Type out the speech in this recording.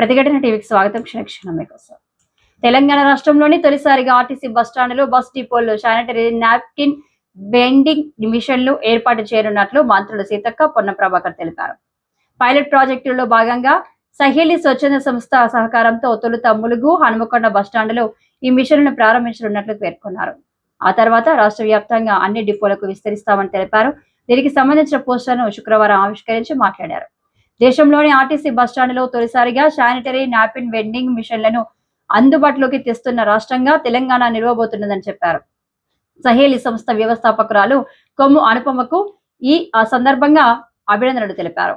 ప్రతిఘటన టీవీకి స్వాగతం. క్షణక్షణం మీకోసం. తెలంగాణ రాష్ట్రంలోని తొలిసారిగా ఆర్టీసీ బస్టాండ్లు, బస్ డిపోల్లో శానిటరీ నాప్కిన్ వెండింగ్ మిషన్లు ఏర్పాటు చేయనున్నట్లు మంత్రులు సీతక్క, పొన్నం ప్రభాకర్ తెలిపారు. పైలట్ ప్రాజెక్టులో భాగంగా సహేలి స్వచ్ఛంద సంస్థ సహకారంతో తొలుత ములుగు, హనుమకొండ బస్టాండ్లో ఈ మిషన్లను ప్రారంభించనున్నట్లు పేర్కొన్నారు. ఆ తర్వాత రాష్ట్ర వ్యాప్తంగా అన్ని డిపోలకు విస్తరిస్తామని తెలిపారు. దీనికి సంబంధించిన పోస్టర్ను శుక్రవారం ఆవిష్కరించి మాట్లాడారు. దేశంలోని ఆర్టీసీ బస్టాండ్లో తొలిసారిగా శానిటరీ నాప్కిన్ వెండింగ్ మిషన్లను అందుబాటులోకి తెస్తున్న రాష్ట్రంగా తెలంగాణ నిలవబోతున్నదని చెప్పారు. సహేలి సంస్థ వ్యవస్థాపకురాలు కొమ్ము అనుపమకు ఆ సందర్భంగా అభినందనలు తెలిపారు.